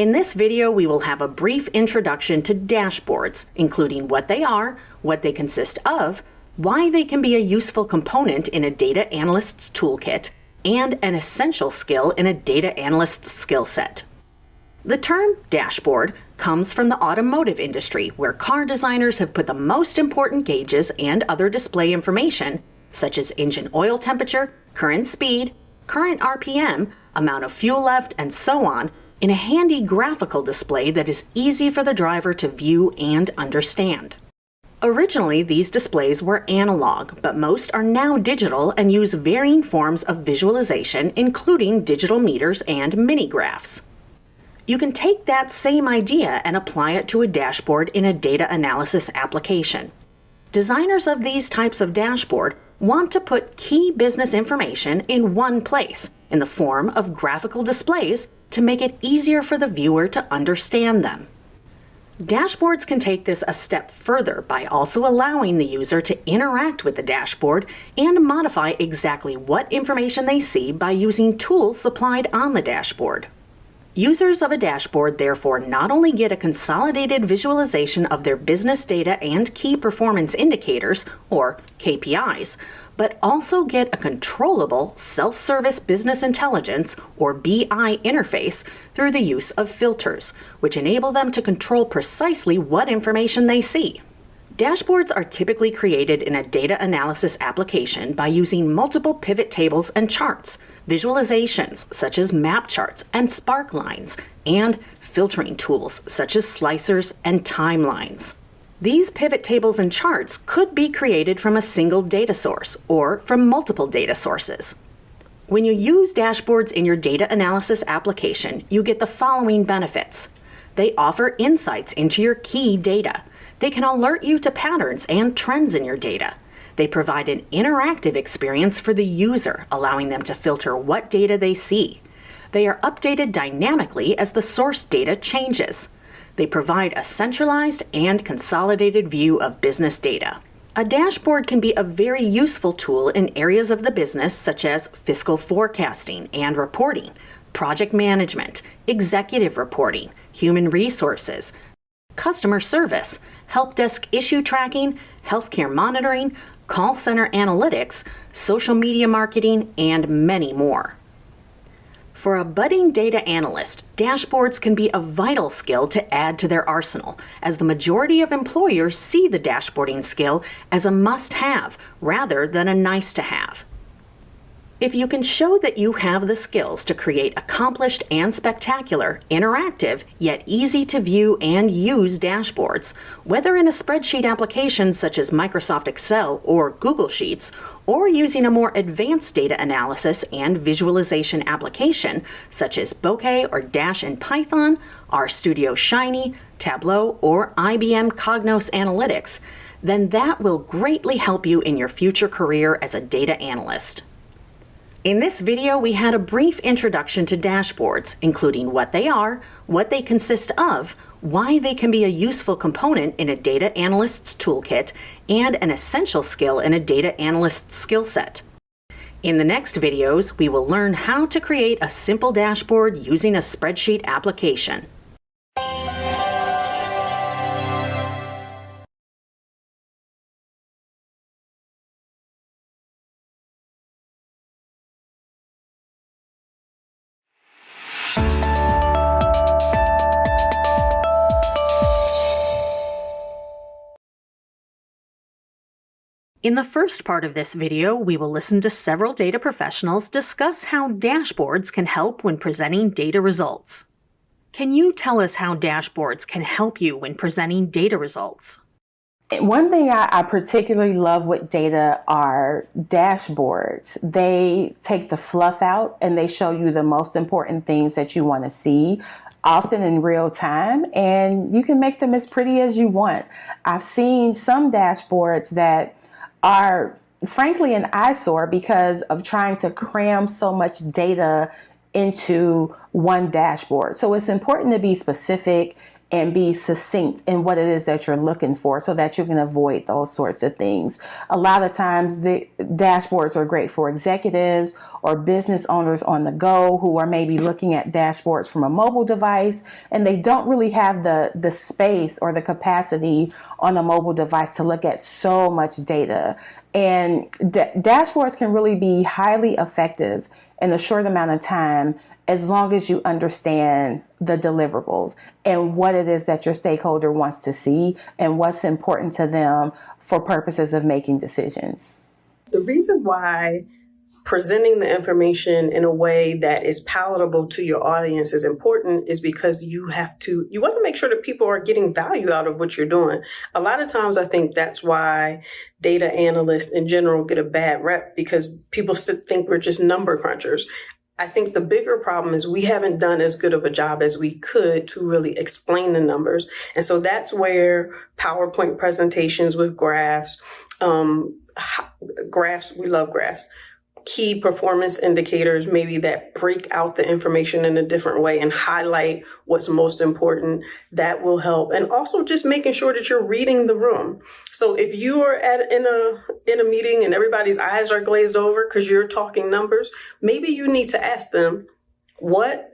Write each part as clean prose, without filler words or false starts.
In this video, we will have a brief introduction to dashboards, including what they are, what they consist of, why they can be a useful component in a data analyst's toolkit, and an essential skill in a data analyst's skill set. The term dashboard comes from the automotive industry, where car designers have put the most important gauges and other display information, such as engine oil temperature, current speed, current RPM, amount of fuel left, and so on, in a handy graphical display that is easy for the driver to view and understand. Originally, these displays were analog, but most are now digital and use varying forms of visualization, including digital meters and mini graphs. You can take that same idea and apply it to a dashboard in a data analysis application. Designers of these types of dashboard want to put key business information in one place, in the form of graphical displays, to make it easier for the viewer to understand them. Dashboards can take this a step further by also allowing the user to interact with the dashboard and modify exactly what information they see by using tools supplied on the dashboard. Users of a dashboard therefore not only get a consolidated visualization of their business data and key performance indicators, or KPIs, but also get a controllable self-service business intelligence, or BI interface, through the use of filters, which enable them to control precisely what information they see. Dashboards are typically created in a data analysis application by using multiple pivot tables and charts, visualizations such as map charts and spark lines, and filtering tools such as slicers and timelines. These pivot tables and charts could be created from a single data source or from multiple data sources. When you use dashboards in your data analysis application, you get the following benefits. They offer insights into your key data. They can alert you to patterns and trends in your data. They provide an interactive experience for the user, allowing them to filter what data they see. They are updated dynamically as the source data changes. They provide a centralized and consolidated view of business data. A dashboard can be a very useful tool in areas of the business such as fiscal forecasting and reporting, project management, executive reporting, human resources, customer service, help desk issue tracking, healthcare monitoring, call center analytics, social media marketing, and many more. For a budding data analyst, dashboards can be a vital skill to add to their arsenal, as the majority of employers see the dashboarding skill as a must-have rather than a nice-to-have. If you can show that you have the skills to create accomplished and spectacular, interactive, yet easy to view and use dashboards, whether in a spreadsheet application such as Microsoft Excel or Google Sheets, or using a more advanced data analysis and visualization application such as Bokeh or Dash in Python, RStudio Shiny, Tableau, or IBM Cognos Analytics, then that will greatly help you in your future career as a data analyst. In this video, we had a brief introduction to dashboards, including what they are, what they consist of, why they can be a useful component in a data analyst's toolkit, and an essential skill in a data analyst's skill set. In the next videos, we will learn how to create a simple dashboard using a spreadsheet application. In the first part of this video, we will listen to several data professionals discuss how dashboards can help when presenting data results. Can you tell us how dashboards can help you when presenting data results? One thing I particularly love with data are dashboards. They take the fluff out and they show you the most important things that you want to see, often in real time, and you can make them as pretty as you want. I've seen some dashboards that are frankly an eyesore because of trying to cram so much data into one dashboard. So it's important to be specific and be succinct in what it is that you're looking for so that you can avoid those sorts of things. A lot of times the dashboards are great for executives or business owners on the go who are maybe looking at dashboards from a mobile device, and they don't really have the space or the capacity on a mobile device to look at so much data. And dashboards can really be highly effective in a short amount of time as long as you understand the deliverables and what it is that your stakeholder wants to see and what's important to them for purposes of making decisions. The reason why presenting the information in a way that is palatable to your audience is important is because you want to make sure that people are getting value out of what you're doing. A lot of times I think that's why data analysts in general get a bad rep, because people think we're just number crunchers. I think the bigger problem is we haven't done as good of a job as we could to really explain the numbers. And so that's where PowerPoint presentations with graphs, we love graphs, key performance indicators, maybe that break out the information in a different way and highlight what's most important, that will help. And also just making sure that you're reading the room. So if you are in a meeting and everybody's eyes are glazed over because you're talking numbers, maybe you need to ask them, what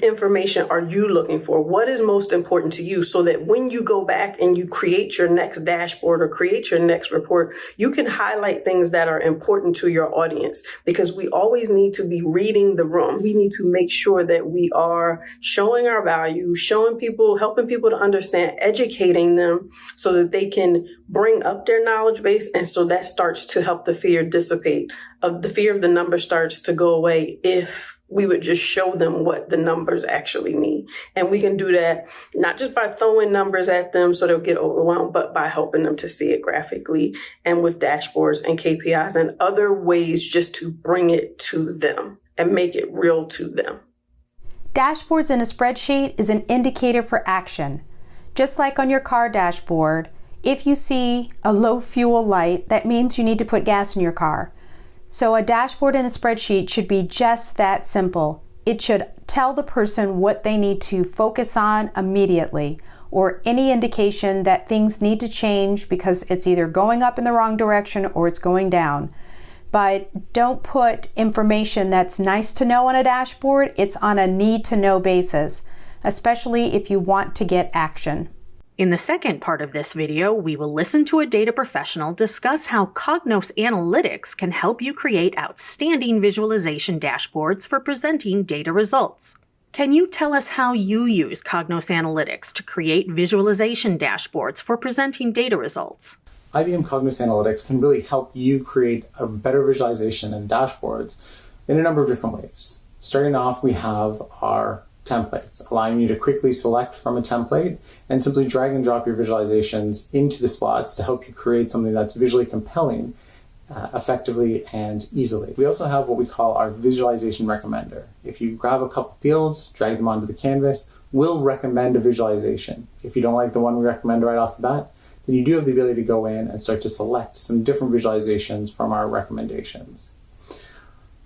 information are you looking for? What is most important to you, so that when you go back and you create your next dashboard or create your next report, you can highlight things that are important to your audience, because we always need to be reading the room. We need to make sure that we are showing our value, showing people, helping people to understand, educating them so that they can bring up their knowledge base. And so that starts to help the fear dissipate. The fear of the number starts to go away if we would just show them what the numbers actually mean. And we can do that not just by throwing numbers at them so they'll get overwhelmed, but by helping them to see it graphically and with dashboards and KPIs and other ways just to bring it to them and make it real to them. Dashboards in a spreadsheet is an indicator for action. Just like on your car dashboard, if you see a low fuel light, that means you need to put gas in your car. So a dashboard in a spreadsheet should be just that simple. It should tell the person what they need to focus on immediately, or any indication that things need to change because it's either going up in the wrong direction or it's going down. But don't put information that's nice to know on a dashboard. It's on a need to know basis, especially if you want to get action. In the second part of this video, we will listen to a data professional discuss how Cognos Analytics can help you create outstanding visualization dashboards for presenting data results. Can you tell us how you use Cognos Analytics to create visualization dashboards for presenting data results? IBM Cognos Analytics can really help you create a better visualization and dashboards in a number of different ways. Starting off, we have our templates, allowing you to quickly select from a template and simply drag and drop your visualizations into the slots to help you create something that's visually compelling, effectively and easily. We also have what we call our visualization recommender. If you grab a couple fields, drag them onto the canvas, we'll recommend a visualization. If you don't like the one we recommend right off the bat, then you do have the ability to go in and start to select some different visualizations from our recommendations.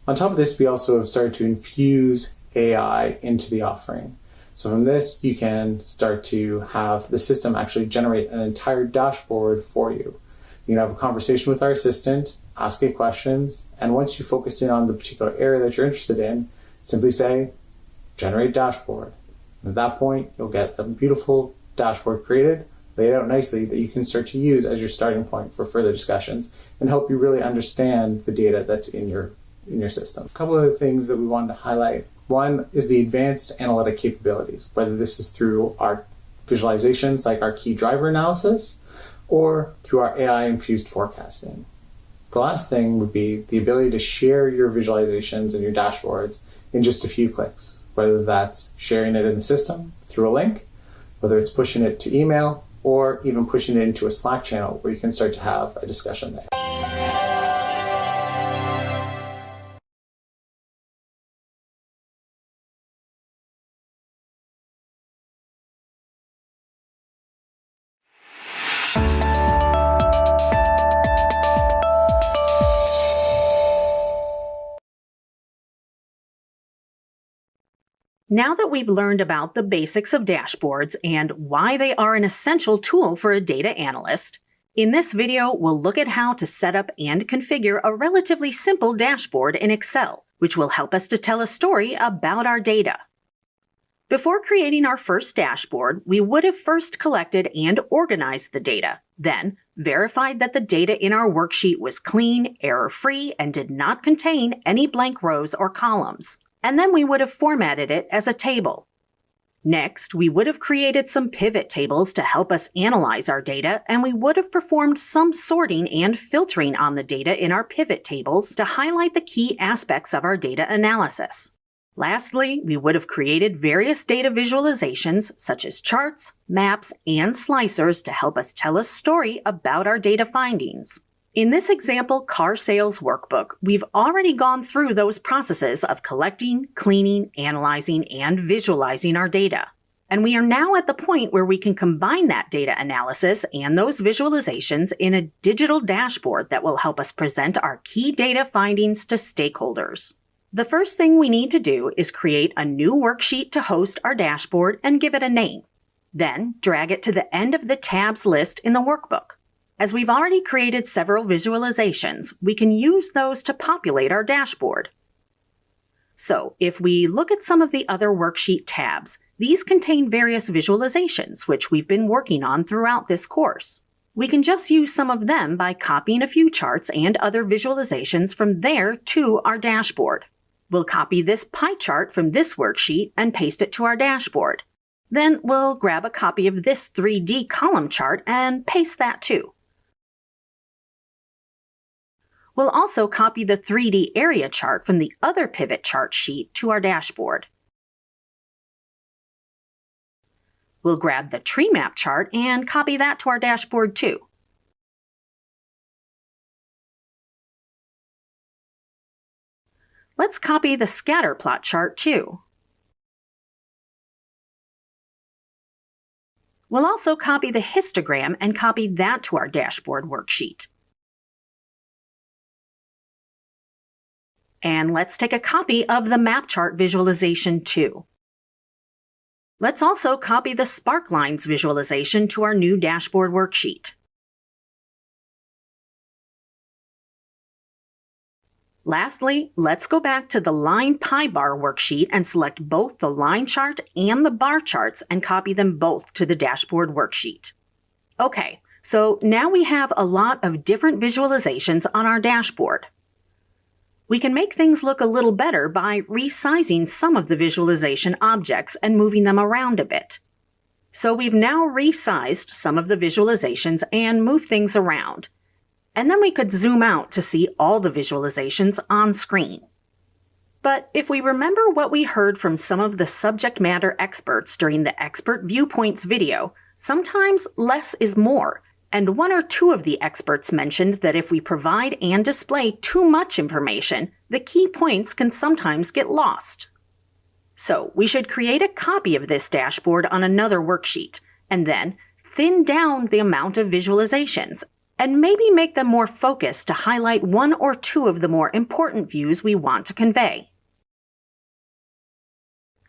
On top of this, we also have started to infuse AI into the offering. So from this, you can start to have the system actually generate an entire dashboard for you. You can have a conversation with our assistant, ask it questions, and once you focus in on the particular area that you're interested in, simply say, generate dashboard. And at that point, you'll get a beautiful dashboard created, laid out nicely, that you can start to use as your starting point for further discussions and help you really understand the data that's in your system. A couple of the things that we wanted to highlight. One is the advanced analytic capabilities, whether this is through our visualizations like our key driver analysis or through our AI-infused forecasting. The last thing would be the ability to share your visualizations and your dashboards in just a few clicks, whether that's sharing it in the system through a link, whether it's pushing it to email, or even pushing it into a Slack channel where you can start to have a discussion there. Now that we've learned about the basics of dashboards and why they are an essential tool for a data analyst, in this video we'll look at how to set up and configure a relatively simple dashboard in Excel, which will help us to tell a story about our data. Before creating our first dashboard, we would have first collected and organized the data, then verified that the data in our worksheet was clean, error-free, and did not contain any blank rows or columns. And then we would have formatted it as a table. Next, we would have created some pivot tables to help us analyze our data, and we would have performed some sorting and filtering on the data in our pivot tables to highlight the key aspects of our data analysis. Lastly, we would have created various data visualizations such as charts, maps, and slicers to help us tell a story about our data findings. In this example car sales workbook, we've already gone through those processes of collecting, cleaning, analyzing, and visualizing our data. And we are now at the point where we can combine that data analysis and those visualizations in a digital dashboard that will help us present our key data findings to stakeholders. The first thing we need to do is create a new worksheet to host our dashboard and give it a name. Then drag it to the end of the tabs list in the workbook. As we've already created several visualizations, we can use those to populate our dashboard. So, if we look at some of the other worksheet tabs, these contain various visualizations which we've been working on throughout this course. We can just use some of them by copying a few charts and other visualizations from there to our dashboard. We'll copy this pie chart from this worksheet and paste it to our dashboard. Then we'll grab a copy of this 3D column chart and paste that too. We'll also copy the 3D area chart from the other pivot chart sheet to our dashboard. We'll grab the tree map chart and copy that to our dashboard too. Let's copy the scatter plot chart too. We'll also copy the histogram and copy that to our dashboard worksheet. And let's take a copy of the map chart visualization too. Let's also copy the spark lines visualization to our new dashboard worksheet. Lastly, let's go back to the line pie bar worksheet and select both the line chart and the bar charts and copy them both to the dashboard worksheet. Okay, so now we have a lot of different visualizations on our dashboard. We can make things look a little better by resizing some of the visualization objects and moving them around a bit. So we've now resized some of the visualizations and moved things around. And then we could zoom out to see all the visualizations on screen. But if we remember what we heard from some of the subject matter experts during the Expert Viewpoints video, sometimes less is more. And one or two of the experts mentioned that if we provide and display too much information, the key points can sometimes get lost. So we should create a copy of this dashboard on another worksheet, and then thin down the amount of visualizations, and maybe make them more focused to highlight one or two of the more important views we want to convey.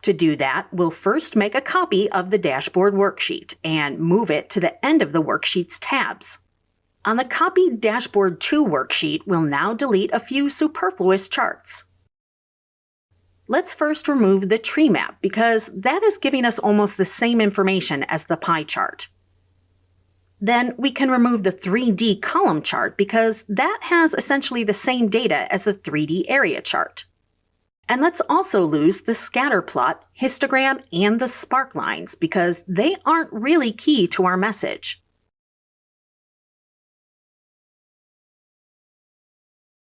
To do that, we'll first make a copy of the dashboard worksheet and move it to the end of the worksheet's tabs. On the copied Dashboard 2 worksheet, we'll now delete a few superfluous charts. Let's first remove the tree map because that is giving us almost the same information as the pie chart. Then we can remove the 3D column chart because that has essentially the same data as the 3D area chart. And let's also lose the scatter plot, histogram, and the spark lines because they aren't really key to our message.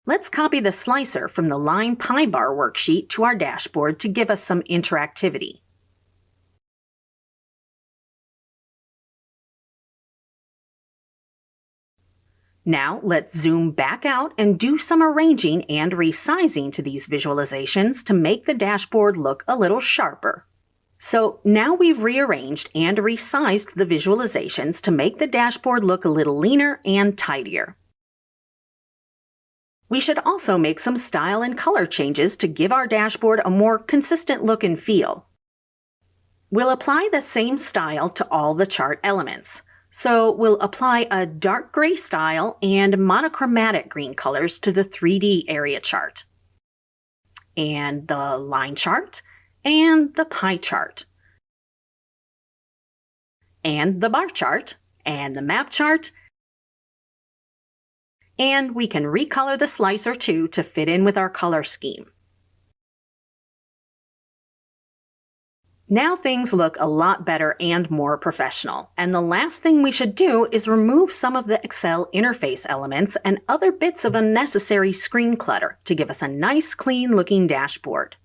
Let's copy the slicer from the line pie bar worksheet to our dashboard to give us some interactivity. Now let's zoom back out and do some arranging and resizing to these visualizations to make the dashboard look a little sharper. So now we've rearranged and resized the visualizations to make the dashboard look a little leaner and tidier. We should also make some style and color changes to give our dashboard a more consistent look and feel. We'll apply the same style to all the chart elements. So we'll apply a dark gray style and monochromatic green colors to the 3D area chart, and the line chart, and the pie chart, and the bar chart, and the map chart, and we can recolor the slicer too to fit in with our color scheme. Now things look a lot better and more professional, and the last thing we should do is remove some of the Excel interface elements and other bits of unnecessary screen clutter to give us a nice clean looking dashboard.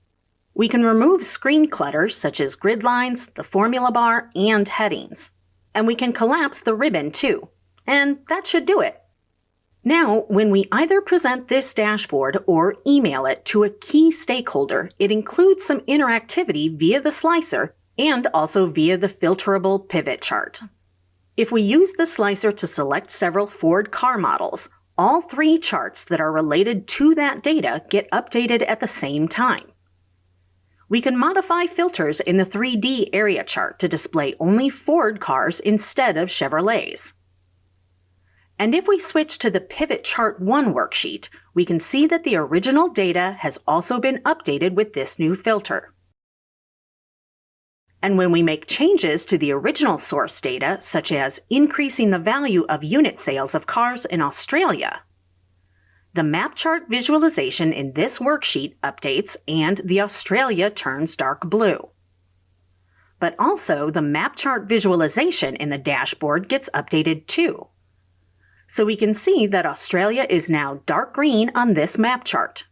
We can remove screen clutter such as grid lines, the formula bar, and headings. And we can collapse the ribbon too, and that should do it. Now, when we either present this dashboard or email it to a key stakeholder, it includes some interactivity via the slicer and also via the filterable pivot chart. If we use the slicer to select several Ford car models, all three charts that are related to that data get updated at the same time. We can modify filters in the 3D area chart to display only Ford cars instead of Chevrolets. And if we switch to the Pivot Chart 1 worksheet, we can see that the original data has also been updated with this new filter. And when we make changes to the original source data, such as increasing the value of unit sales of cars in Australia, the map chart visualization in this worksheet updates and the Australia turns dark blue. But also, the map chart visualization in the dashboard gets updated too. So we can see that Australia is now dark green on this map chart.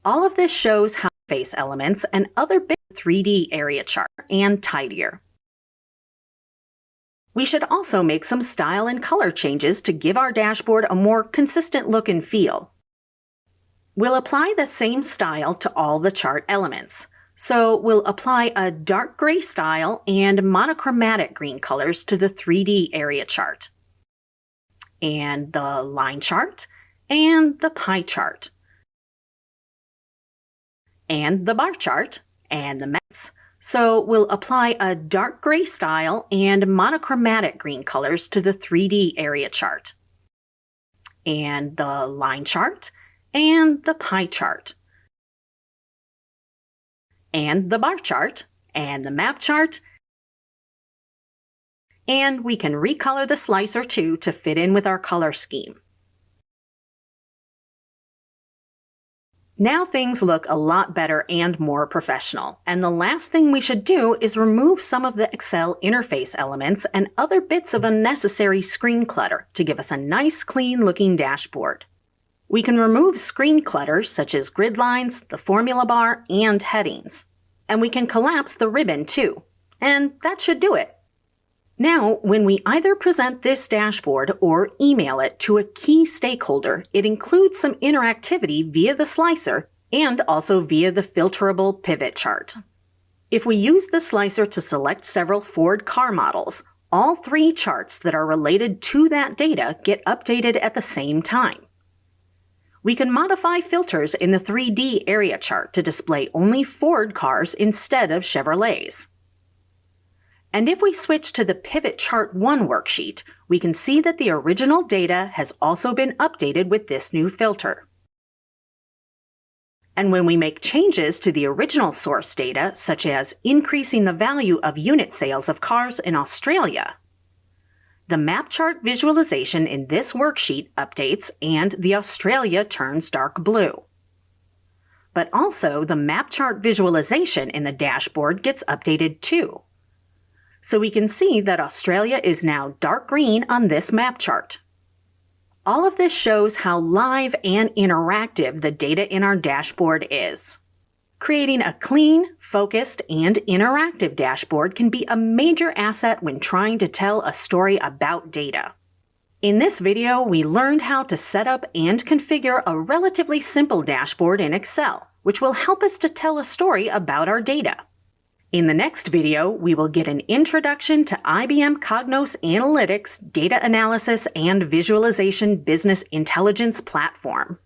All of this shows how face elements and other bits of the 3D area chart and tidier. We should also make some style and color changes to give our dashboard a more consistent look and feel. We'll apply the same style to all the chart elements. So we'll apply a dark gray style and monochromatic green colors to the 3D area chart, and the line chart, and the pie chart, and the bar chart, and the maps. So we'll apply a dark gray style and monochromatic green colors to the 3D area chart, and the line chart, and the pie chart, and the bar chart, and the map chart, and we can recolor the slicer too to fit in with our color scheme. Now things look a lot better and more professional, and the last thing we should do is remove some of the Excel interface elements and other bits of unnecessary screen clutter to give us a nice clean looking dashboard. We can remove screen clutter such as grid lines, the formula bar, and headings. And we can collapse the ribbon too, and that should do it. Now, when we either present this dashboard or email it to a key stakeholder, it includes some interactivity via the slicer and also via the filterable pivot chart. If we use the slicer to select several Ford car models, all three charts that are related to that data get updated at the same time. We can modify filters in the 3D area chart to display only Ford cars instead of Chevrolets. And if we switch to the Pivot Chart 1 worksheet, we can see that the original data has also been updated with this new filter. And when we make changes to the original source data, such as increasing the value of unit sales of cars in Australia, the map chart visualization in this worksheet updates and the Australia turns dark blue. But also, the map chart visualization in the dashboard gets updated too. So we can see that Australia is now dark green on this map chart. All of this shows how live and interactive the data in our dashboard is. Creating a clean, focused, and interactive dashboard can be a major asset when trying to tell a story about data. In this video, we learned how to set up and configure a relatively simple dashboard in Excel, which will help us to tell a story about our data. In the next video, we will get an introduction to IBM Cognos Analytics, Data Analysis, and Visualization Business Intelligence Platform.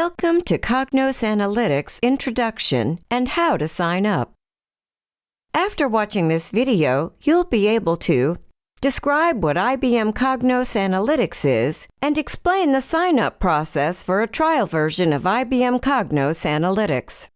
Welcome to Cognos Analytics Introduction and How to Sign Up. After watching this video, you'll be able to describe what IBM Cognos Analytics is and explain the sign-up process for a trial version of IBM Cognos Analytics.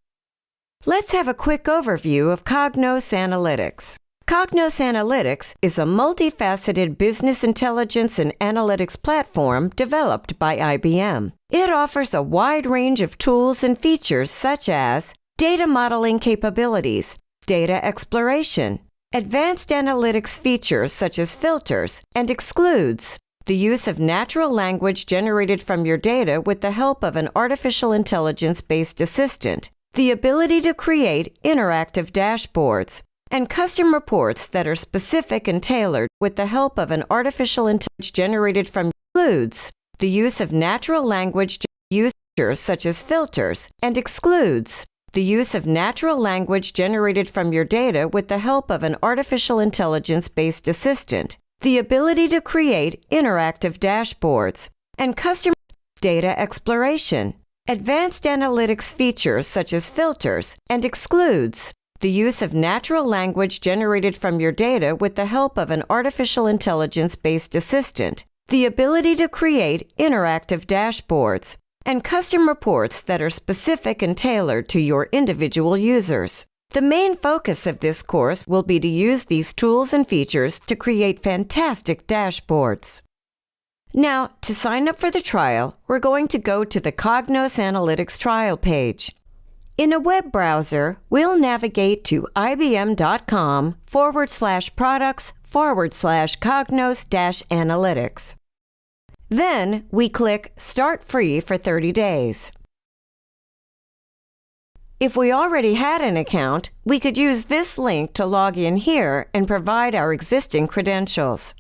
Let's have a quick overview of Cognos Analytics. Cognos Analytics is a multifaceted business intelligence and analytics platform developed by IBM. It offers a wide range of tools and features such as data modeling capabilities, data exploration, advanced analytics features such as filters and excludes, the use of natural language generated from your data with the help of an artificial intelligence-based assistant, the ability to create interactive dashboards, and custom reports that are specific and tailored with the help of an artificial intelligence generated from includes, the use of natural language features such as filters and excludes, the use of natural language generated from your data with the help of an artificial intelligence-based assistant, the ability to create interactive dashboards, and custom data exploration, advanced analytics features such as filters and excludes, the use of natural language generated from your data with the help of an artificial intelligence-based assistant, the ability to create interactive dashboards, and custom reports that are specific and tailored to your individual users. The main focus of this course will be to use these tools and features to create fantastic dashboards. Now, to sign up for the trial, we're going to go to the Cognos Analytics trial page. In a web browser, we'll navigate to ibm.com/products/Cognos-Analytics. Then we click Start Free for 30 days. If we already had an account, we could use this link to log in here and provide our existing credentials.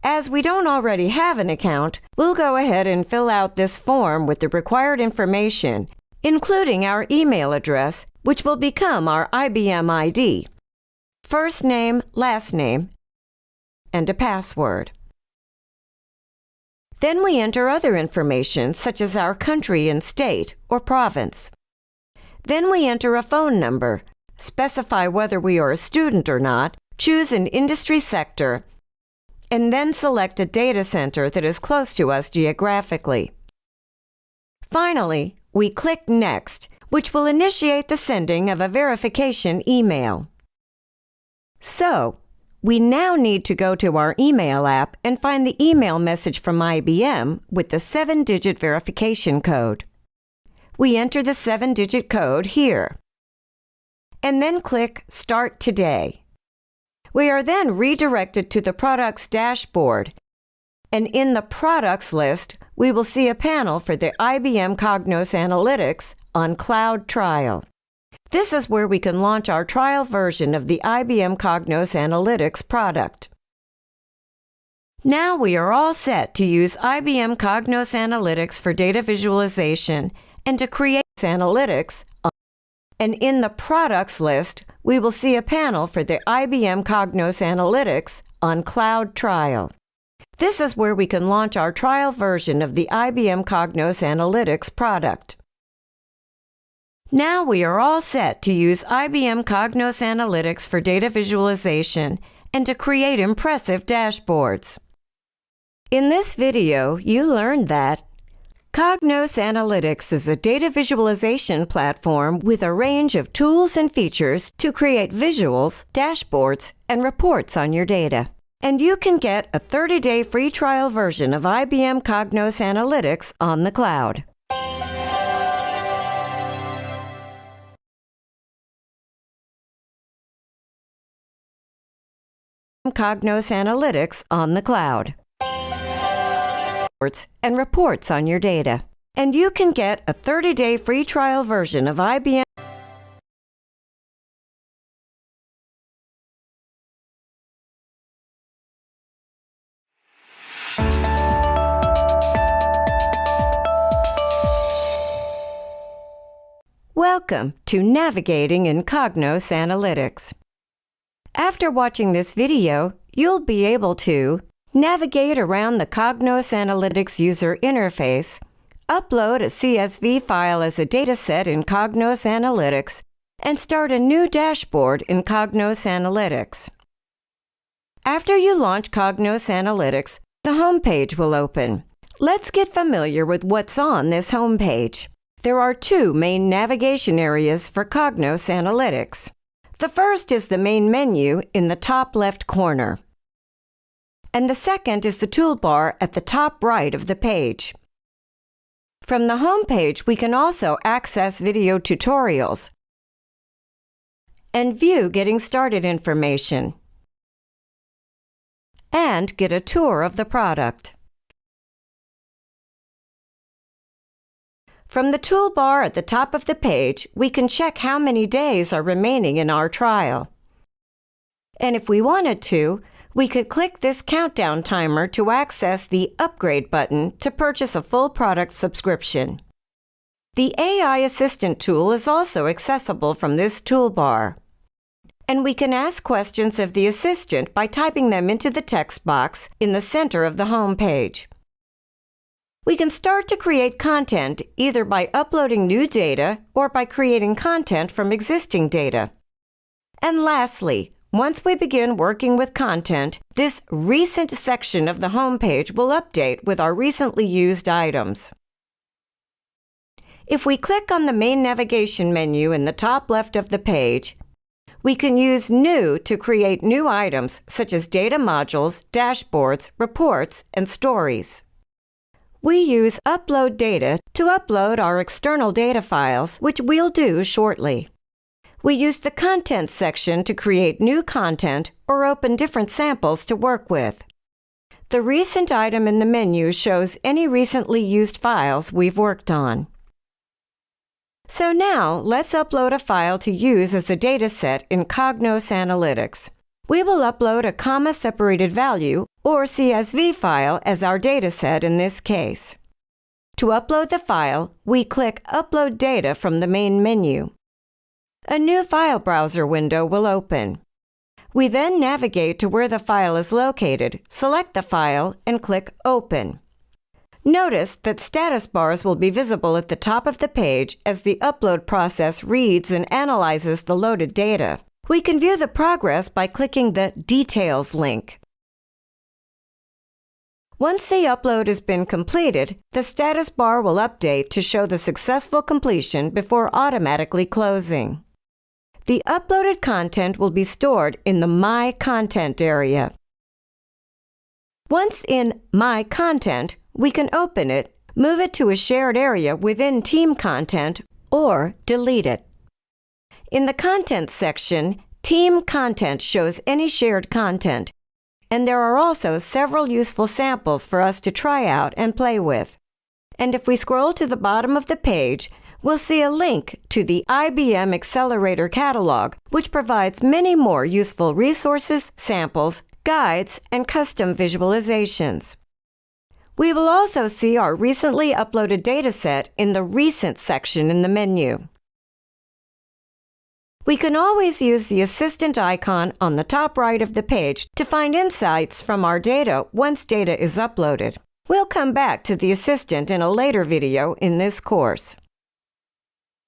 As we don't already have an account, we'll go ahead and fill out this form with the required information, including our email address, which will become our IBM ID, first name, last name, and a password. Then we enter other information such as our country and state or province. Then we enter a phone number, specify whether we are a student or not, choose an industry sector, and then select a data center that is close to us geographically. Finally, we click Next, which will initiate the sending of a verification email. So, we now need to go to our email app and find the email message from IBM with the 7-digit verification code. We enter the 7-digit code here, and then click Start Today. We are then redirected to the Products dashboard, and in the Products list, we will see a panel for the IBM Cognos Analytics on Cloud Trial. This is where we can launch our trial version of the IBM Cognos Analytics product. Now we are all set to use IBM Cognos Analytics for data visualization and to create analytics. And in the Products list, we will see a panel for the IBM Cognos Analytics on Cloud Trial. This is where we can launch our trial version of the IBM Cognos Analytics product. Now we are all set to use IBM Cognos Analytics for data visualization and to create impressive dashboards. In this video, you learned that Cognos Analytics is a data visualization platform with a range of tools and features to create visuals, dashboards, and reports on your data. And you can get a 30-day free trial version of IBM Cognos Analytics on the cloud. Cognos Analytics on the cloud. And reports on your data. And you can get a 30-day free trial version of IBM. Welcome to Navigating in Cognos Analytics. After watching this video, you'll be able to navigate around the Cognos Analytics user interface, upload a CSV file as a dataset in Cognos Analytics and start a new dashboard in Cognos Analytics. After you launch Cognos Analytics, the home page will open. Let's get familiar with what's on this home page. There are two main navigation areas for Cognos Analytics. The first is the main menu in the top left corner, and the second is the toolbar at the top right of the page. From the home page, we can also access video tutorials and view Getting Started information, and get a tour of the product. From the toolbar at the top of the page, we can check how many days are remaining in our trial. And if we wanted to, we could click this countdown timer to access the Upgrade button to purchase a full product subscription. The AI Assistant tool is also accessible from this toolbar, and we can ask questions of the assistant by typing them into the text box in the center of the home page. We can start to create content either by uploading new data or by creating content from existing data. And lastly, once we begin working with content, this Recent section of the home page will update with our recently used items. If we click on the main navigation menu in the top left of the page, we can use New to create new items such as data modules, dashboards, reports, and stories. We use Upload Data to upload our external data files, which we'll do shortly. We use the Content section to create new content or open different samples to work with. The Recent item in the menu shows any recently used files we've worked on. So now, let's upload a file to use as a dataset in Cognos Analytics. We will upload a comma-separated value, or CSV file, as our dataset in this case. To upload the file, we click Upload Data from the main menu. A new file browser window will open. We then navigate to where the file is located, select the file, and click Open. Notice that status bars will be visible at the top of the page as the upload process reads and analyzes the loaded data. We can view the progress by clicking the Details link. Once the upload has been completed, the status bar will update to show the successful completion before automatically closing. The uploaded content will be stored in the My Content area. Once in My Content, we can open it, move it to a shared area within Team Content, or delete it. In the Content section, Team Content shows any shared content, and there are also several useful samples for us to try out and play with. And if we scroll to the bottom of the page, we'll see a link to the IBM Accelerator Catalog, which provides many more useful resources, samples, guides, and custom visualizations. We will also see our recently uploaded dataset in the Recent section in the menu. We can always use the assistant icon on the top right of the page to find insights from our data once data is uploaded. We'll come back to the assistant in a later video in this course.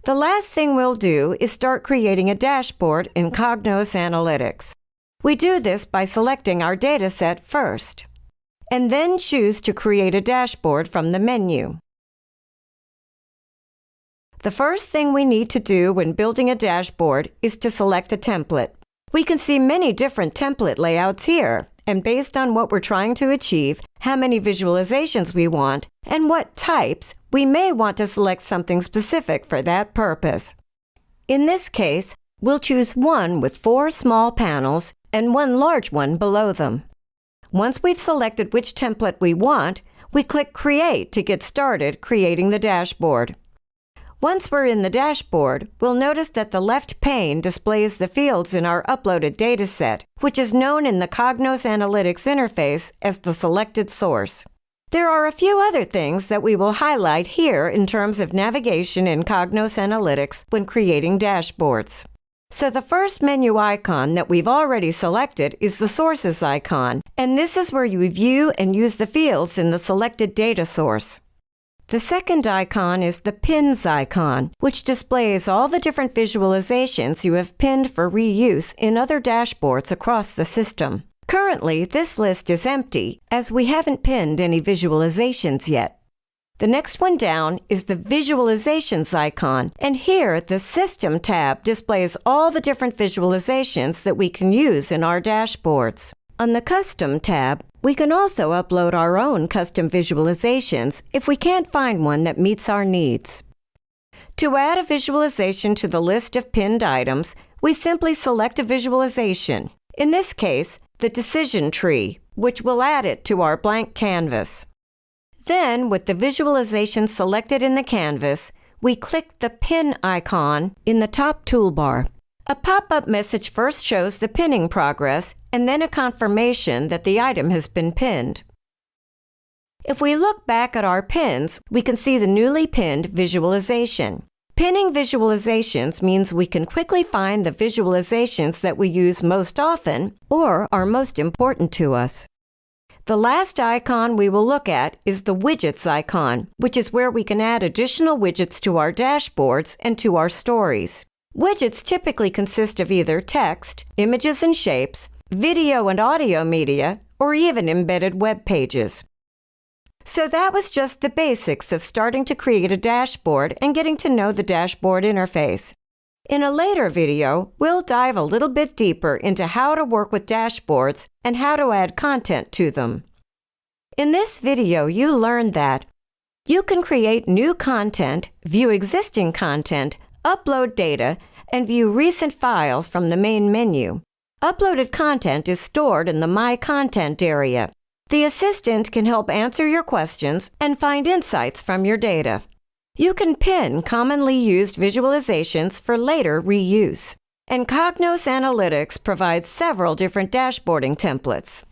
The last thing we'll do is start creating a dashboard in Cognos Analytics. We do this by selecting our dataset first, and then choose to create a dashboard from the menu. The first thing we need to do when building a dashboard is to select a template. We can see many different template layouts here, and based on what we're trying to achieve, how many visualizations we want, and what types, we may want to select something specific for that purpose. In this case, we'll choose one with 4 small panels and 1 large one below them. Once we've selected which template we want, we click Create to get started creating the dashboard. Once we're in the dashboard, we'll notice that the left pane displays the fields in our uploaded dataset, which is known in the Cognos Analytics interface as the selected source. There are a few other things that we will highlight here in terms of navigation in Cognos Analytics when creating dashboards. So the first menu icon that we've already selected is the Sources icon, and this is where you view and use the fields in the selected data source. The second icon is the Pins icon, which displays all the different visualizations you have pinned for reuse in other dashboards across the system. Currently, this list is empty, as we haven't pinned any visualizations yet. The next one down is the Visualizations icon, and here the System tab displays all the different visualizations that we can use in our dashboards. On the Custom tab, we can also upload our own custom visualizations if we can't find one that meets our needs. To add a visualization to the list of pinned items, we simply select a visualization, in this case, the decision tree, which will add it to our blank canvas. Then, with the visualization selected in the canvas, we click the Pin icon in the top toolbar. A pop-up message first shows the pinning progress and then a confirmation that the item has been pinned. If we look back at our pins, we can see the newly pinned visualization. Pinning visualizations means we can quickly find the visualizations that we use most often or are most important to us. The last icon we will look at is the Widgets icon, which is where we can add additional widgets to our dashboards and to our stories. Widgets typically consist of either text, images and shapes, video and audio media, or even embedded web pages. So that was just the basics of starting to create a dashboard and getting to know the dashboard interface. In a later video, we'll dive a little bit deeper into how to work with dashboards and how to add content to them. In this video, you learned that you can create new content, view existing content, upload data, and view recent files from the main menu. Uploaded content is stored in the My Content area. The assistant can help answer your questions and find insights from your data. You can pin commonly used visualizations for later reuse. And Cognos Analytics provides several different dashboarding templates.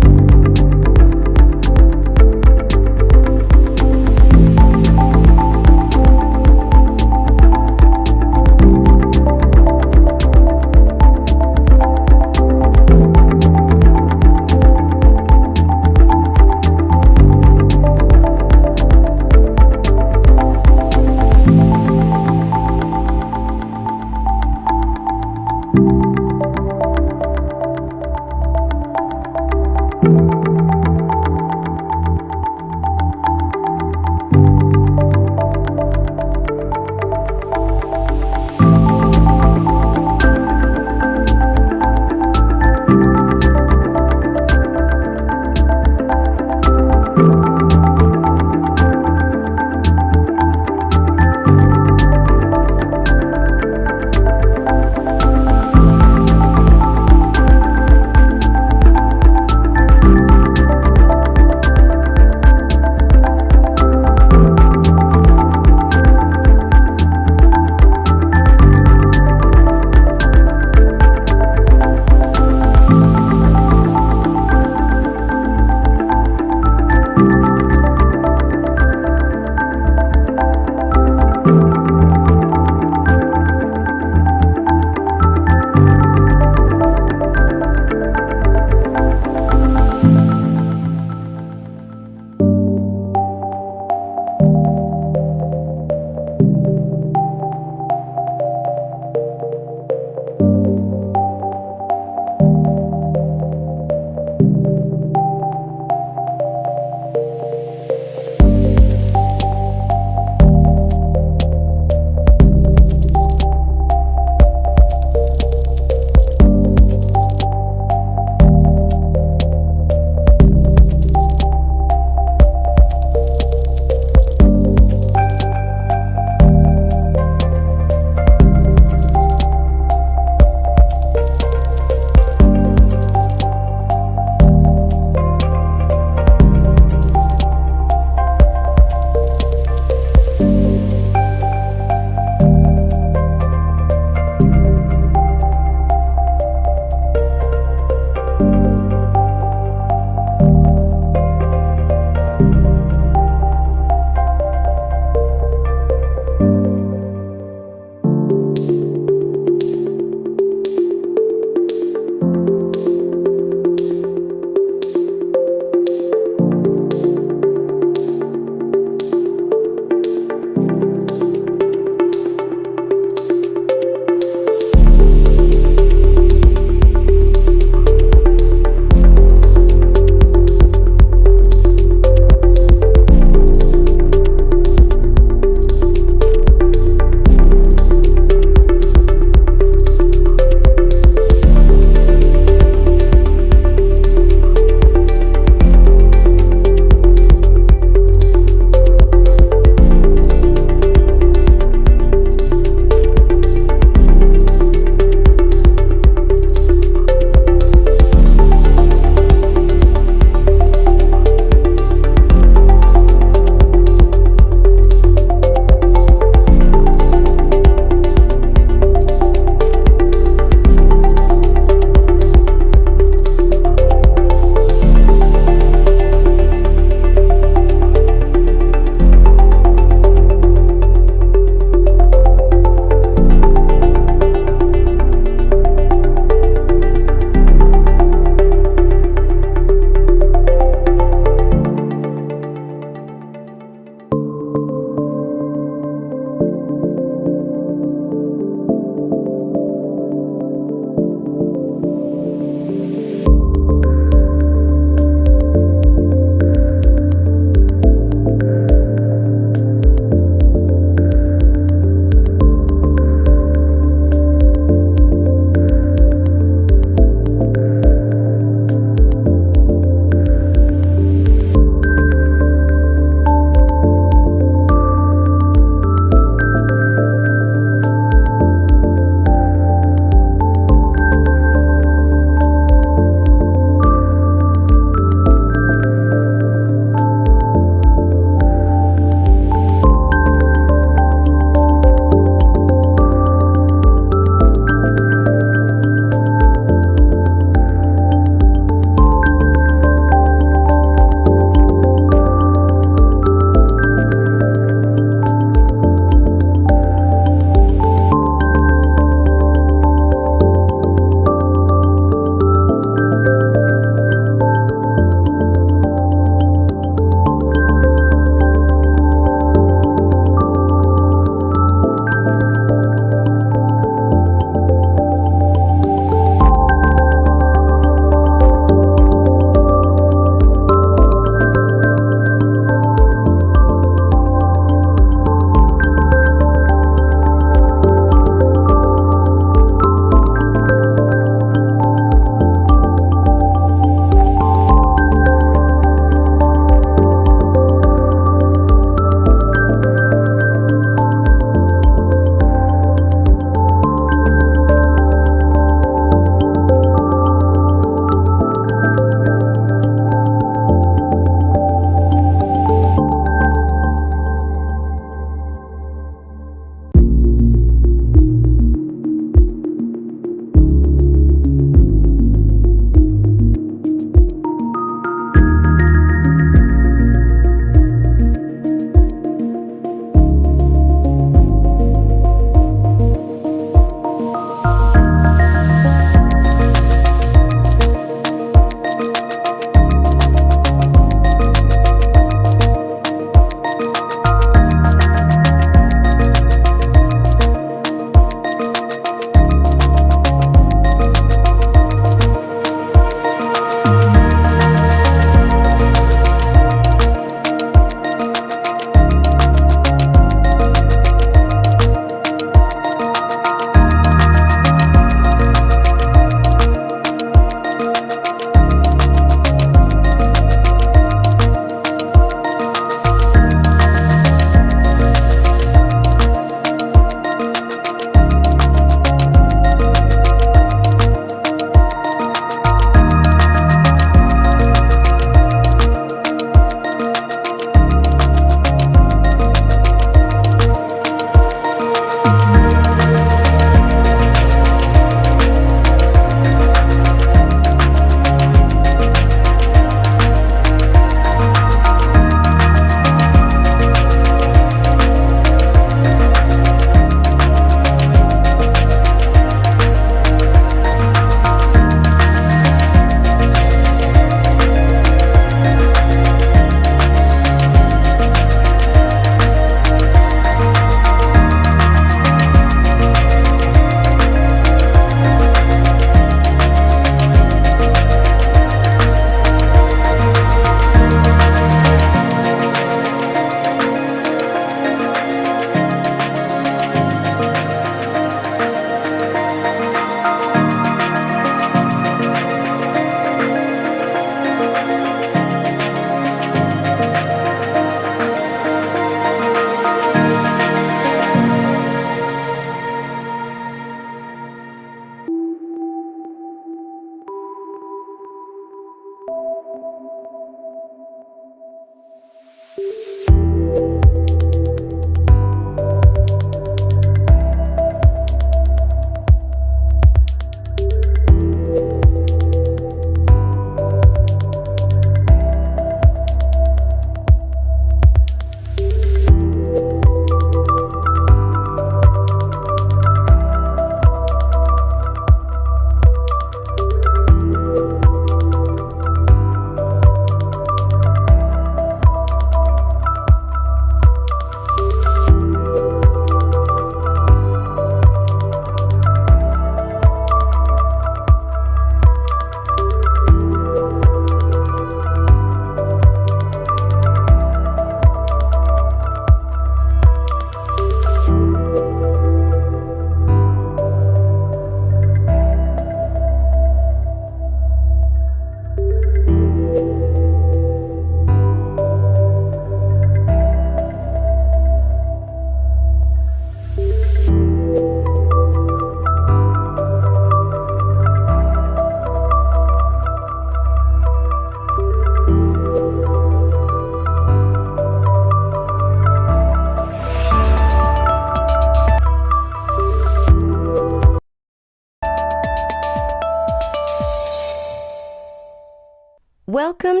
Welcome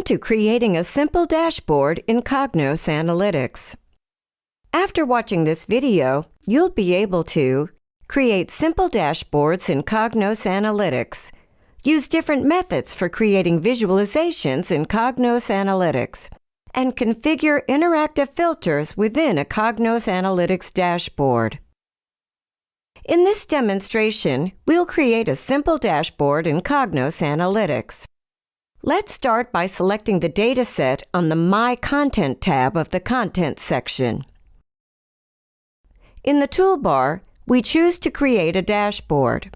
to creating a simple dashboard in Cognos Analytics. After watching this video, you'll be able to create simple dashboards in Cognos Analytics, use different methods for creating visualizations in Cognos Analytics, and configure interactive filters within a Cognos Analytics dashboard. In this demonstration, we'll create a simple dashboard in Cognos Analytics. Let's start by selecting the dataset on the My Content tab of the Content section. In the toolbar, we choose to create a dashboard.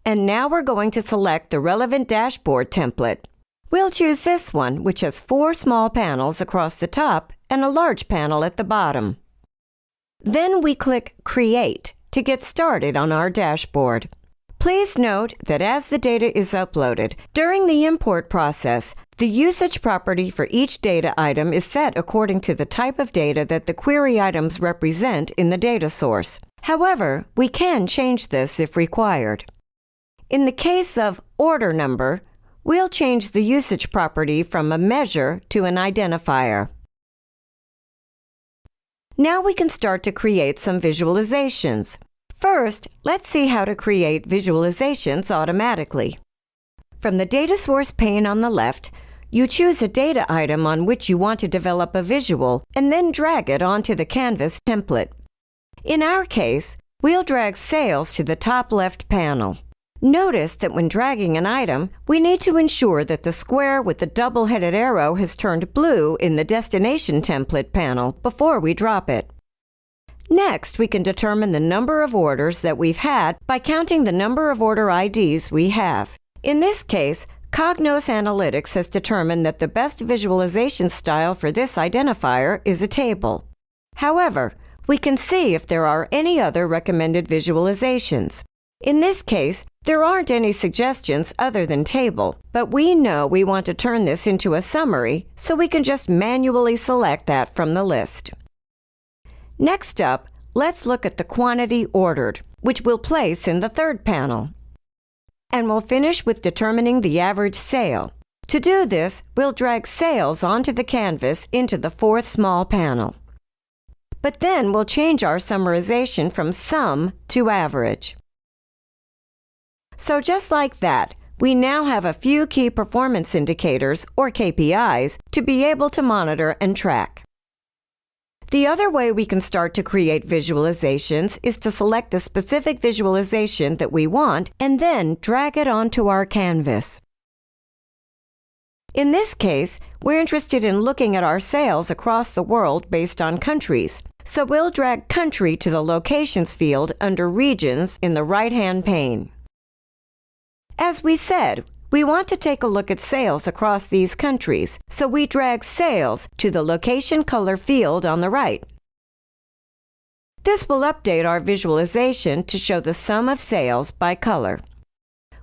And now we're going to select the relevant dashboard template. We'll choose this one, which has 4 small panels across the top and a large panel at the bottom. Then we click Create to get started on our dashboard. Please note that as the data is uploaded, during the import process, the usage property for each data item is set according to the type of data that the query items represent in the data source. However, we can change this if required. In the case of order number, we'll change the usage property from a measure to an identifier. Now we can start to create some visualizations. First, let's see how to create visualizations automatically. From the data source pane on the left, you choose a data item on which you want to develop a visual and then drag it onto the Canvas template. In our case, we'll drag sales to the top left panel. Notice that when dragging an item, we need to ensure that the square with the double-headed arrow has turned blue in the Destination Template panel before we drop it. Next, we can determine the number of orders that we've had by counting the number of order IDs we have. In this case, Cognos Analytics has determined that the best visualization style for this identifier is a table. However, we can see if there are any other recommended visualizations. In this case, there aren't any suggestions other than table, but we know we want to turn this into a summary, so we can just manually select that from the list. Next up, let's look at the quantity ordered, which we'll place in the third panel. And we'll finish with determining the average sale. To do this, we'll drag sales onto the canvas into the fourth small panel. But then we'll change our summarization from sum to average. So just like that, we now have a few key performance indicators, or KPIs, to be able to monitor and track. The other way we can start to create visualizations is to select the specific visualization that we want and then drag it onto our canvas. In this case, we're interested in looking at our sales across the world based on countries, so we'll drag Country to the Locations field under Regions in the right-hand pane. As we said, we want to take a look at sales across these countries, so we drag Sales to the Location Color field on the right. This will update our visualization to show the sum of sales by color.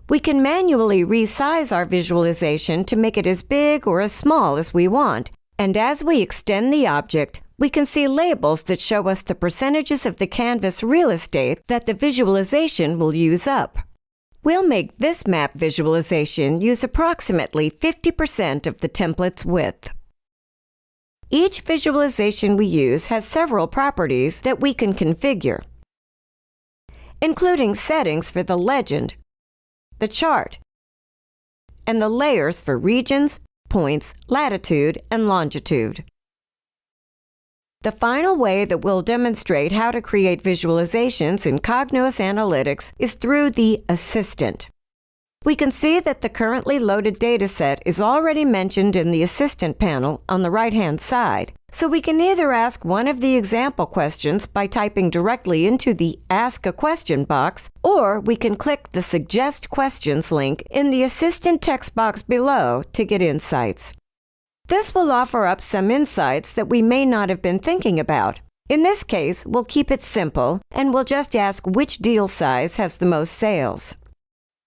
We can manually resize our visualization to make it as big or as small as we want, and as we extend the object, we can see labels that show us the percentages of the canvas real estate that the visualization will use up. We'll make this map visualization use approximately 50% of the template's width. Each visualization we use has several properties that we can configure, including settings for the legend, the chart, and the layers for regions, points, latitude, and longitude. The final way that we'll demonstrate how to create visualizations in Cognos Analytics is through the Assistant. We can see that the currently loaded dataset is already mentioned in the Assistant panel on the right-hand side, so we can either ask one of the example questions by typing directly into the Ask a Question box, or we can click the Suggest Questions link in the Assistant text box below to get insights. This will offer up some insights that we may not have been thinking about. In this case, we'll keep it simple, and we'll just ask which deal size has the most sales.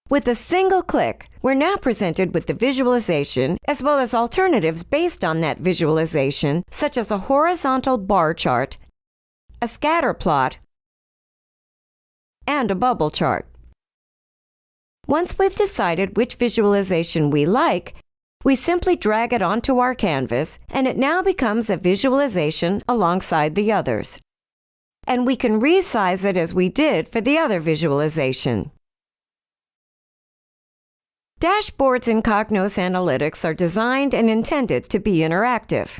With a single click, we're now presented with the visualization as well as alternatives based on that visualization, such as a horizontal bar chart a scatter plot, and a bubble chart. Once we've decided which visualization we like, we simply drag it onto our canvas, and it now becomes a visualization alongside the others. And we can resize it as we did for the other visualization. Dashboards in Cognos Analytics are designed and intended to be interactive.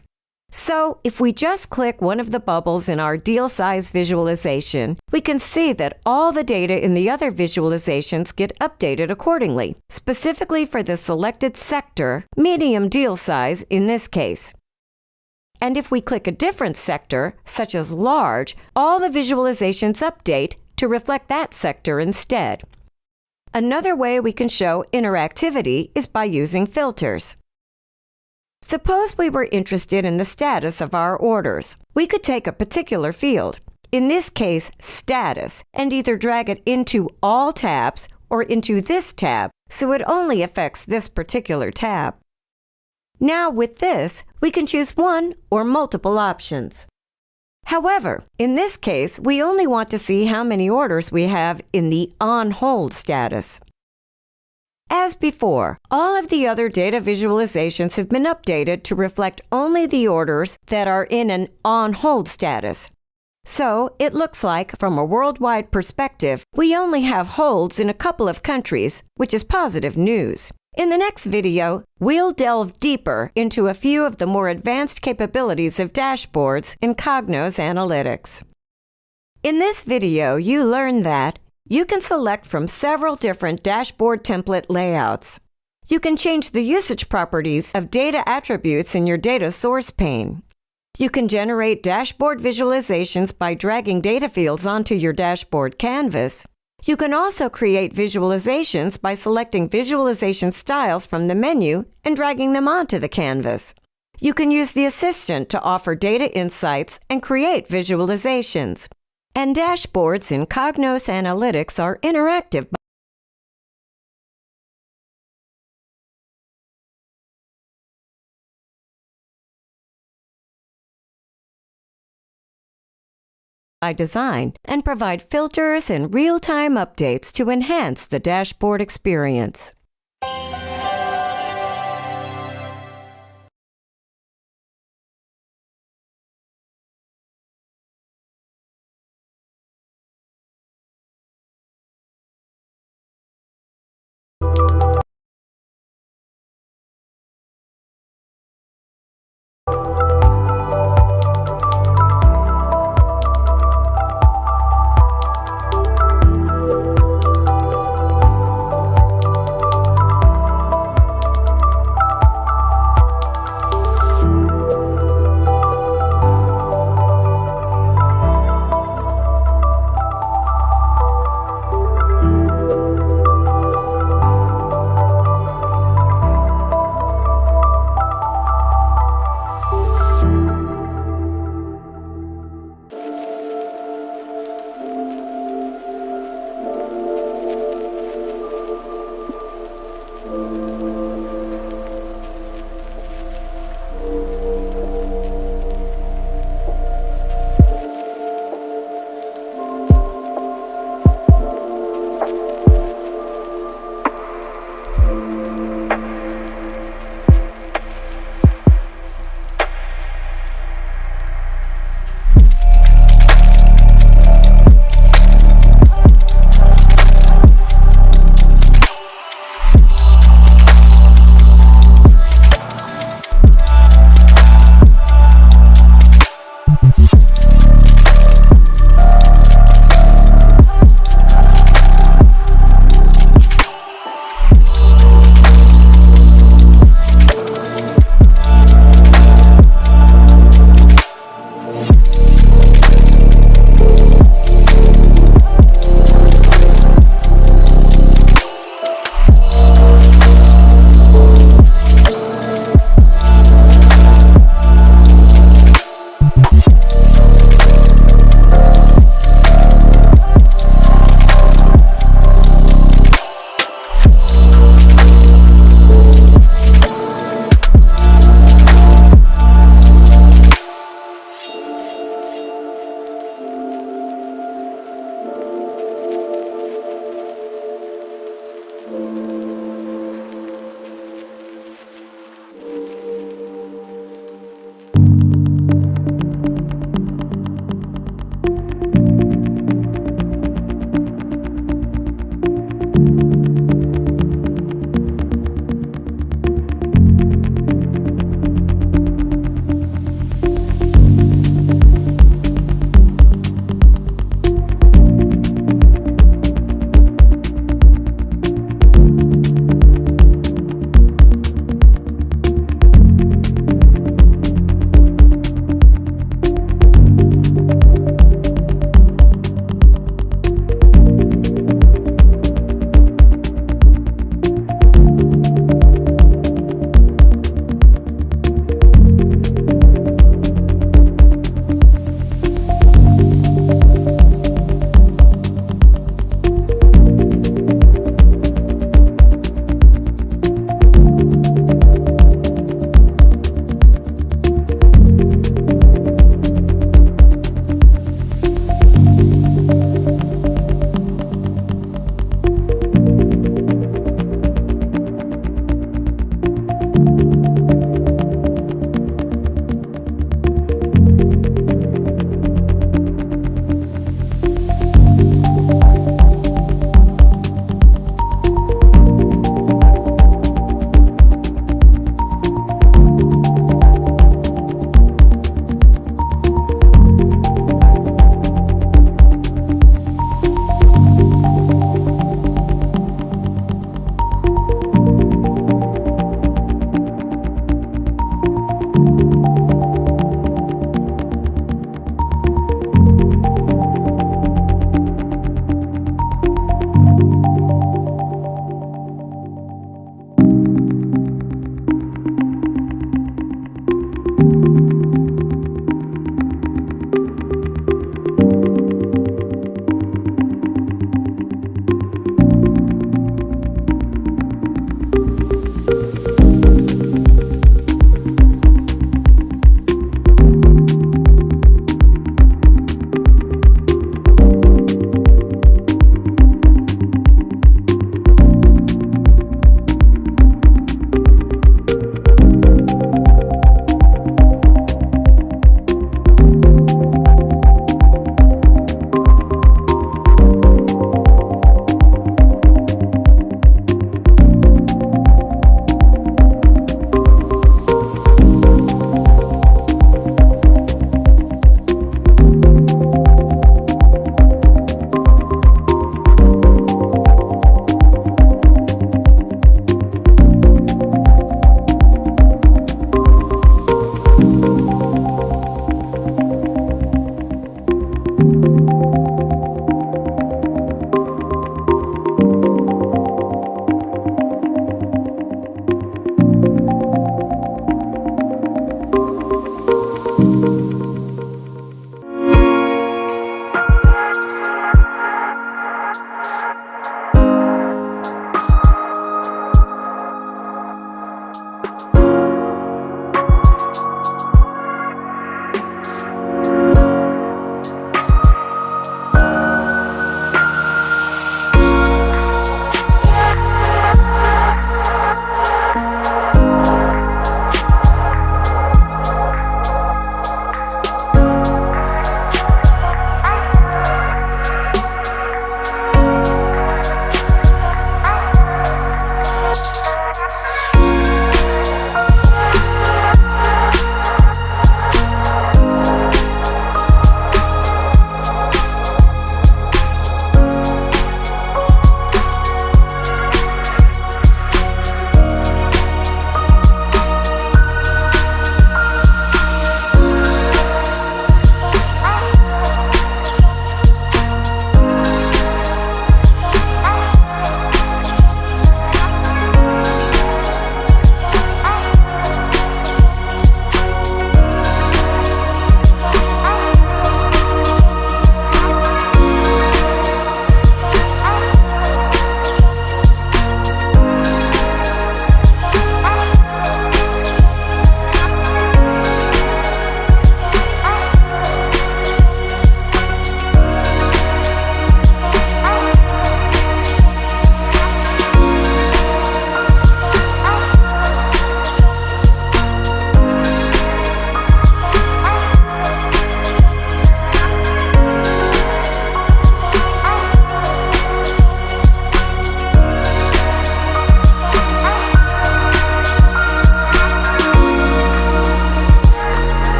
So, if we just click one of the bubbles in our deal size visualization, we can see that all the data in the other visualizations get updated accordingly, specifically for the selected sector, medium deal size in this case. And if we click a different sector, such as large, all the visualizations update to reflect that sector instead. Another way we can show interactivity is by using filters. Suppose we were interested in the status of our orders. We could take a particular field, in this case status, and either drag it into all tabs or into this tab, so it only affects this particular tab. Now with this, we can choose one or multiple options. However, in this case, we only want to see how many orders we have in the on hold status. As before, all of the other data visualizations have been updated to reflect only the orders that are in an on hold status. So, it looks like, from a worldwide perspective, we only have holds in a couple of countries, which is positive news. In the next video, we'll delve deeper into a few of the more advanced capabilities of dashboards in Cognos Analytics. In this video, you learn that you can select from several different dashboard template layouts. You can change the usage properties of data attributes in your data source pane. You can generate dashboard visualizations by dragging data fields onto your dashboard canvas. You can also create visualizations by selecting visualization styles from the menu and dragging them onto the canvas. You can use the assistant to offer data insights and create visualizations. And dashboards in Cognos Analytics are interactive by design and provide filters and real-time updates to enhance the dashboard experience.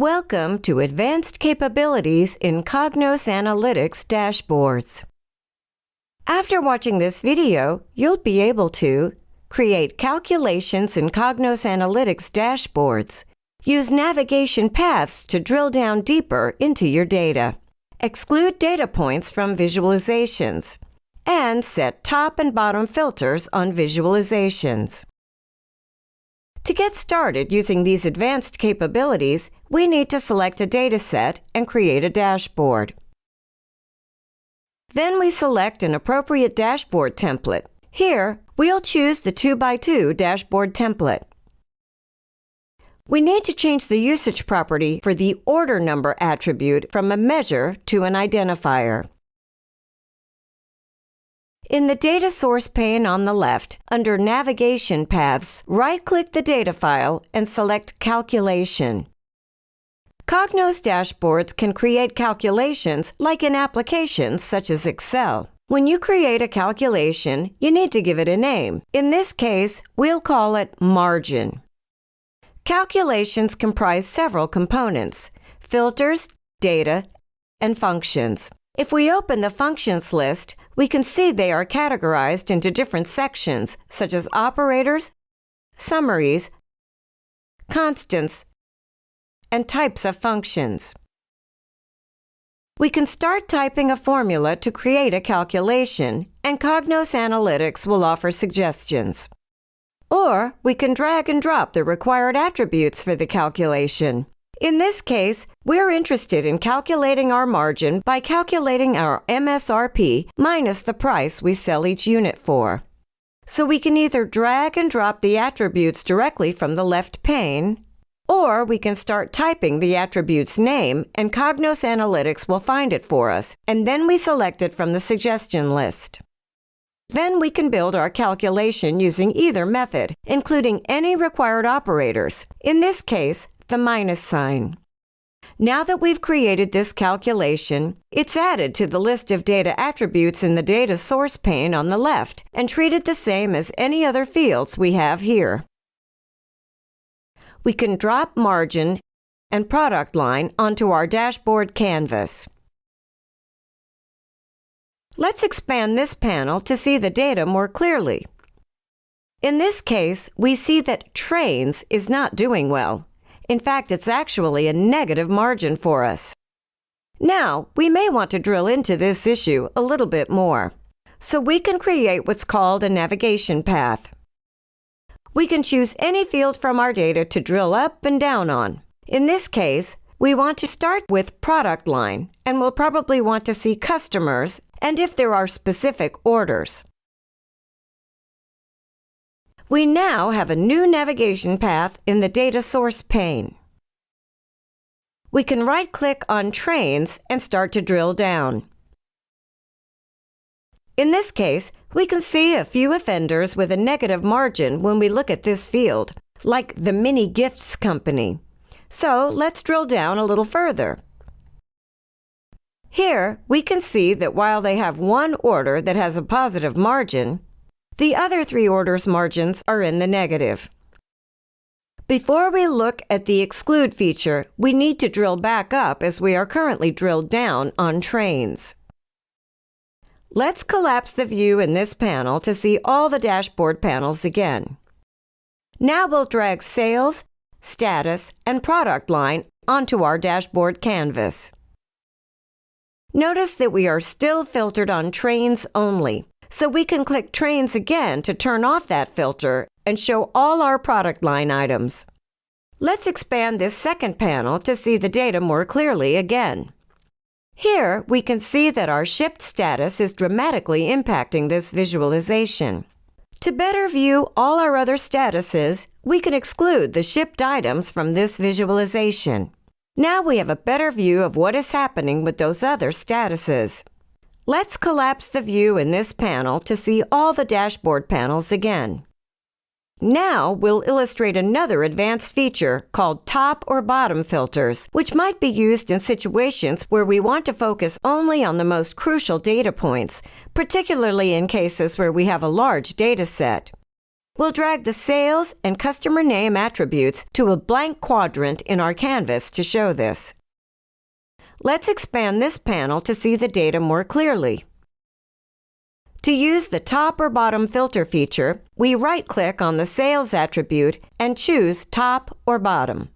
Welcome to Advanced Capabilities in Cognos Analytics Dashboards. After watching this video, you'll be able to create calculations in Cognos Analytics dashboards, use navigation paths to drill down deeper into your data, exclude data points from visualizations, and set top and bottom filters on visualizations. To get started using these advanced capabilities, we need to select a data set and create a dashboard. Then we select an appropriate dashboard template. Here, we'll choose the 2x2 dashboard template. We need to change the usage property for the order number attribute from a measure to an identifier. In the data source pane on the left, under Navigation Paths, right-click the data file and select Calculation. Cognos dashboards can create calculations like in applications such as Excel. When you create a calculation, you need to give it a name. In this case, we'll call it Margin. Calculations comprise several components: filters, data, and functions. If we open the functions list, we can see they are categorized into different sections, such as operators, summaries, constants, and types of functions. We can start typing a formula to create a calculation, and Cognos Analytics will offer suggestions. Or we can drag and drop the required attributes for the calculation. In this case, we're interested in calculating our margin by calculating our MSRP minus the price we sell each unit for. So we can either drag and drop the attributes directly from the left pane, or we can start typing the attribute's name and Cognos Analytics will find it for us, and then we select it from the suggestion list. Then we can build our calculation using either method, including any required operators, in this case, the minus sign. Now that we've created this calculation, it's added to the list of data attributes in the data source pane on the left and treated the same as any other fields we have here. We can drop margin and product line onto our dashboard canvas. Let's expand this panel to see the data more clearly. In this case, we see that trains is not doing well. In fact, it's actually a negative margin for us. Now, we may want to drill into this issue a little bit more. So we can create what's called a navigation path. We can choose any field from our data to drill up and down on. In this case, we want to start with product line, and we'll probably want to see customers and if there are specific orders. We now have a new navigation path in the data source pane. We can right-click on Trains and start to drill down. In this case, we can see a few offenders with a negative margin when we look at this field, like the Mini Gifts Company. So let's drill down a little further. Here, we can see that while they have one order that has a positive margin, the other three orders' margins are in the negative. Before we look at the exclude feature, we need to drill back up as we are currently drilled down on trains. Let's collapse the view in this panel to see all the dashboard panels again. Now we'll drag sales, status, and product line onto our dashboard canvas. Notice that we are still filtered on trains only, so we can click Trains again to turn off that filter and show all our product line items. Let's expand this second panel to see the data more clearly again. Here, we can see that our shipped status is dramatically impacting this visualization. To better view all our other statuses, we can exclude the shipped items from this visualization. Now we have a better view of what is happening with those other statuses. Let's collapse the view in this panel to see all the dashboard panels again. Now we'll illustrate another advanced feature called top or bottom filters, which might be used in situations where we want to focus only on the most crucial data points, particularly in cases where we have a large data set. We'll drag the sales and customer name attributes to a blank quadrant in our canvas to show this. Let's expand this panel to see the data more clearly. To use the top or bottom filter feature, we right-click on the sales attribute and choose top or bottom.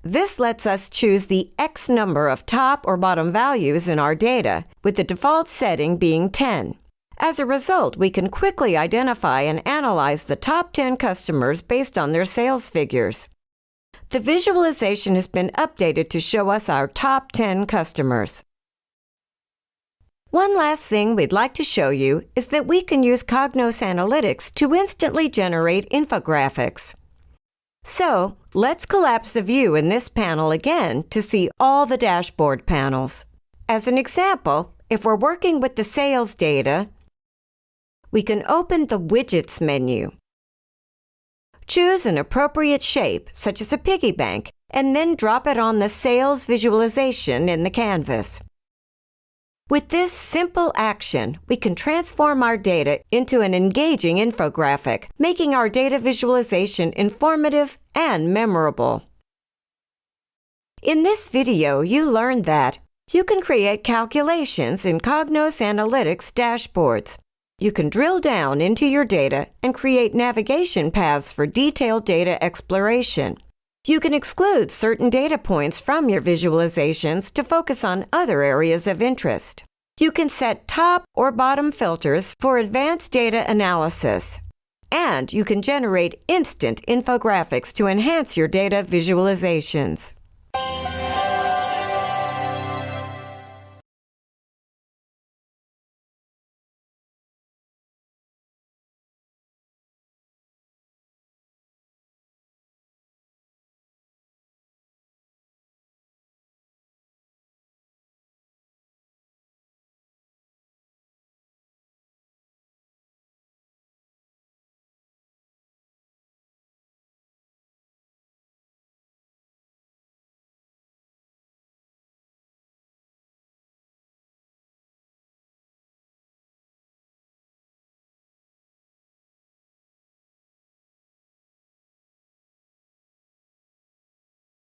This lets us choose the X number of top or bottom values in our data, with the default setting being 10. As a result, we can quickly identify and analyze the top 10 customers based on their sales figures. The visualization has been updated to show us our top 10 customers. One last thing we'd like to show you is that we can use Cognos Analytics to instantly generate infographics. So, let's collapse the view in this panel again to see all the dashboard panels. As an example, if we're working with the sales data, we can open the Widgets menu. Choose an appropriate shape, such as a piggy bank, and then drop it on the sales visualization in the canvas. With this simple action, we can transform our data into an engaging infographic, making our data visualization informative and memorable. In this video, you learned that you can create calculations in Cognos Analytics dashboards. You can drill down into your data and create navigation paths for detailed data exploration. You can exclude certain data points from your visualizations to focus on other areas of interest. You can set top or bottom filters for advanced data analysis. And you can generate instant infographics to enhance your data visualizations.